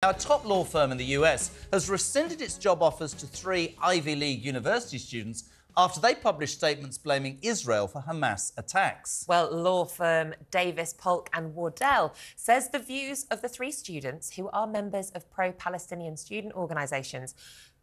Now, a top law firm in the US has rescinded its job offers to 3 Ivy League university students after they published statements blaming Israel for Hamas attacks. Well, law firm Davis Polk Wardwell says the views of the 3 students who are members of pro-Palestinian student organisations,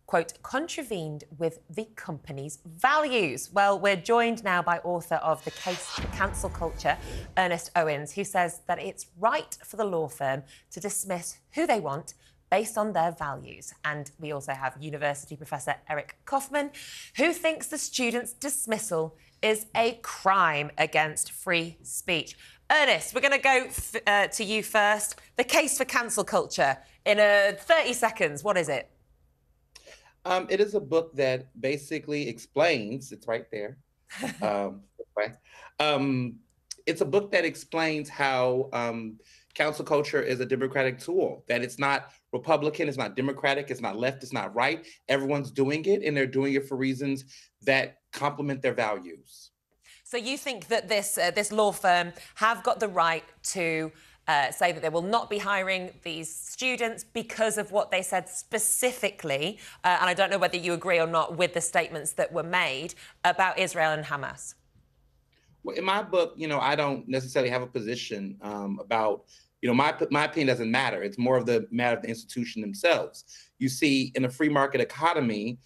quote, contravened with the company's values. Well, we're joined now by author of The Case for Cancel Culture, Ernest Owens, who says that it's right for the law firm to dismiss who they want based on their values. And we also have university professor Eric Kaufmann, who thinks the students' dismissal is a crime against free speech. Ernest, we're going to go to you first. The Case for Cancel Culture. In 30 seconds, what is it? It is a book that basically explains, it's right there. It's a book that explains how cancel culture is a democratic tool, that it's not Republican, it's not Democratic, it's not left, it's not right. Everyone's doing it, and they're doing it for reasons that complement their values. So you think that this law firm have got the right to say that they will not be hiring these students because of what they said specifically, and I don't know whether you agree or not with the statements that were made about Israel and Hamas? Well, in my book, I don't necessarily have a position about, my opinion doesn't matter. It's more of the matter of the institution themselves. You see, in a free market economy,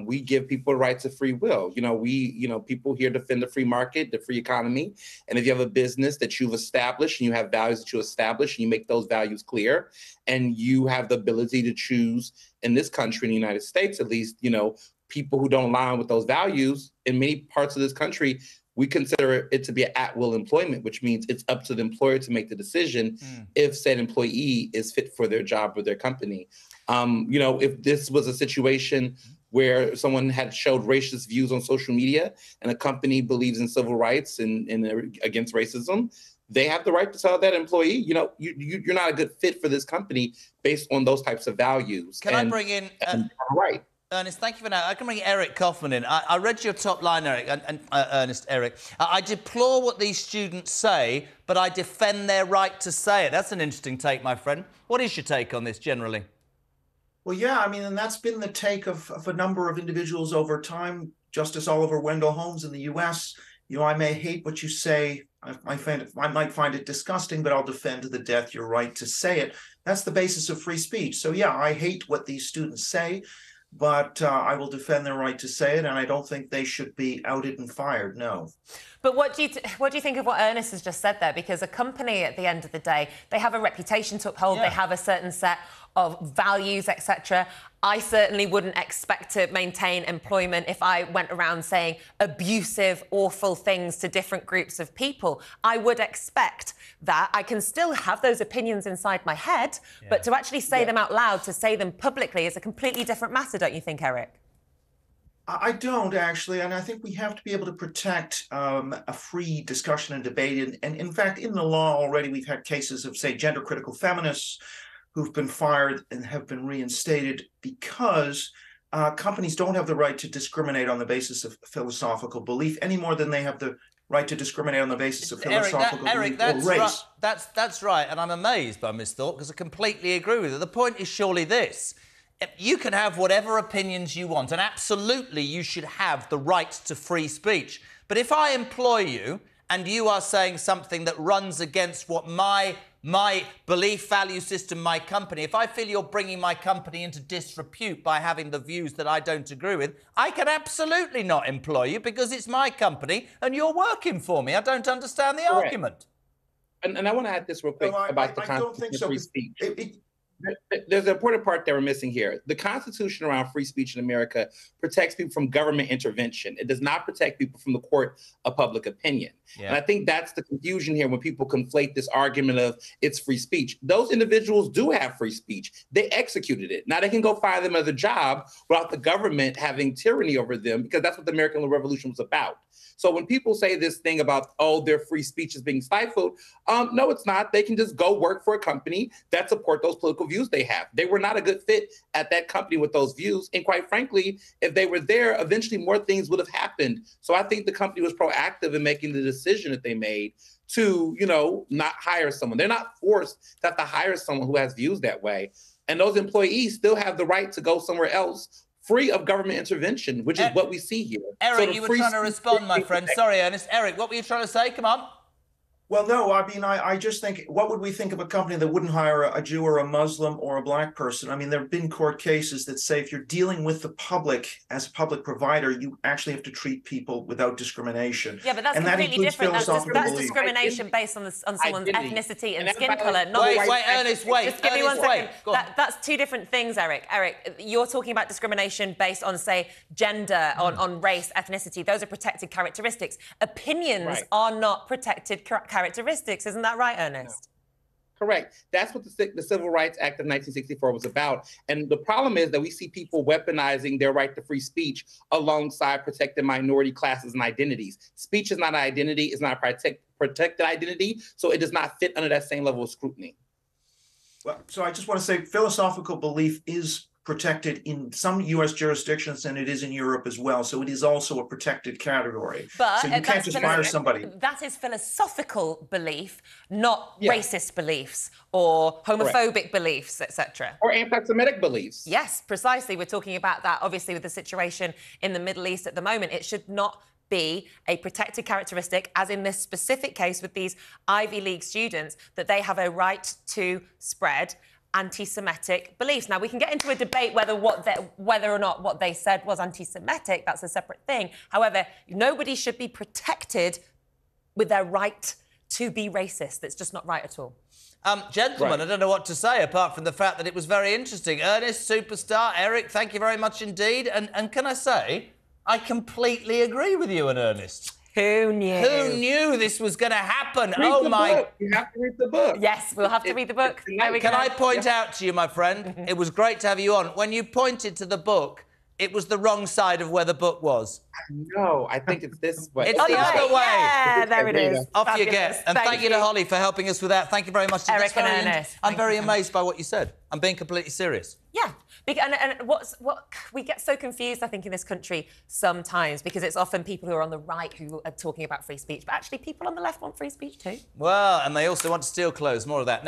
we give people rights of free will. People here defend the free market, the free economy. And if you have a business that you've established and you have values that you establish and you make those values clear, and you have the ability to choose in this country, in the United States, at least, people who don't align with those values in many parts of this country, we consider it to be an at-will employment, which means it's up to the employer to make the decision if said employee is fit for their job or their company. If this was a situation where someone had showed racist views on social media and a company believes in civil rights and against racism, they have the right to tell that employee, you're not a good fit for this company based on those types of values. Can I bring in... right. Ernest, thank you for that. I can bring Eric Kaufmann in. I read your top line, Eric, and Ernest, Eric. I deplore what these students say, but I defend their right to say it. That's an interesting take, my friend. What is your take on this generally? Well, yeah, and that's been the take of a number of individuals over time. Justice Oliver Wendell Holmes in the U.S., I may hate what you say. I might find it disgusting, but I'll defend to the death your right to say it. That's the basis of free speech. So, yeah, I hate what these students say, but I will defend their right to say it, and I don't think they should be outed and fired, no. But what do you think of what Ernest has just said there? Because a company, at the end of the day, they have a reputation to uphold, They have a certain set of values, etc. I certainly wouldn't expect to maintain employment if I went around saying abusive, awful things to different groups of people. I would expect that I can still have those opinions inside my head, but to actually say them out loud, to say them publicly, is a completely different matter, don't you think, Eric? I don't, actually, and I think we have to be able to protect a free discussion and debate. And in fact, in the law already, we've had cases of, say, gender-critical feminists who've been fired and have been reinstated because companies don't have the right to discriminate on the basis of philosophical belief any more than they have the right to discriminate on the basis of philosophical belief or race. That's right, and I'm amazed by Ms. Thorpe because I completely agree with her. The point is surely this. You can have whatever opinions you want, and absolutely you should have the right to free speech. But if I employ you and you are saying something that runs against what my belief, value system, my company, if I feel you're bringing my company into disrepute by having the views that I don't agree with, I can absolutely not employ you because it's my company and you're working for me. I don't understand the argument. And I want to add this real quick about the Constitution of free speech. There's an important part that we're missing here. The Constitution around free speech in America protects people from government intervention. It does not protect people from the court of public opinion. And I think that's the confusion here when people conflate this argument of it's free speech. Those individuals do have free speech. They executed it. Now they can go find them another job without the government having tyranny over them, because that's what the American Revolution was about. So when people say this thing about, oh, their free speech is being stifled, no, it's not. They can just go work for a company that support those political views they have. They were not a good fit at that company with those views. And quite frankly, if they were there, eventually more things would have happened. So I think the company was proactive in making the decision that they made to, not hire someone. They're not forced to have to hire someone who has views that way. And those employees still have the right to go somewhere else free of government intervention, which is what we see here. Eric, So you were trying to respond, my friend. Sorry, Ernest. Eric, what were you trying to say? Come on. Well, no, I mean, I just think, what would we think of a company that wouldn't hire a Jew or a Muslim or a black person? I mean, there have been court cases that say if you're dealing with the public as a public provider, you actually have to treat people without discrimination. Yeah, but that's completely different. That's discrimination based on someone's ethnicity and skin colour. Wait, Ernest, wait. Just give me 1 second. That's two different things, Eric. Eric, you're talking about discrimination based on, say, gender, on race, ethnicity. Those are protected characteristics. Opinions are not protected characteristics. Isn't that right, Ernest? No. Correct. That's what the Civil Rights Act of 1964 was about. And the problem is that we see people weaponizing their right to free speech alongside protected minority classes and identities. Speech is not an identity. It's not a protected identity. So it does not fit under that same level of scrutiny. Well, so I just want to say philosophical belief is protected in some U.S. jurisdictions, and it is in Europe as well. So it is also a protected category. But so you can't just fire somebody. That is philosophical belief, not racist beliefs or homophobic beliefs, etc. Or anti-Semitic beliefs. Yes, precisely. We're talking about that, obviously, with the situation in the Middle East at the moment. It should not be a protected characteristic, as in this specific case with these Ivy League students, that they have a right to spread anti-Semitic beliefs. Now, we can get into a debate whether or not what they said was anti-Semitic. That's a separate thing. However, nobody should be protected with their right to be racist. It's just not right at all. Gentlemen, I don't know what to say apart from the fact that it was very interesting. Ernest, superstar. Eric, thank you very much indeed. And can I say, I completely agree with you and Ernest. Who knew? Who knew this was going to happen? You have to read the book. Yes, we'll have to read the book. Can I point out to you, my friend, it was great to have you on. When you pointed to the book, it was the wrong side of where the book was. No, I think it's this way. It's the other way. Yeah, there it is. Off you get. And thank you to Holly for helping us with that. Thank you very much. Eric and Ernest. I'm very amazed by what you said. I'm being completely serious. Yeah, and what we get so confused, I think, in this country sometimes, because it's often people who are on the right who are talking about free speech, but actually people on the left want free speech too. Well, and they also want to steal clothes. More of that.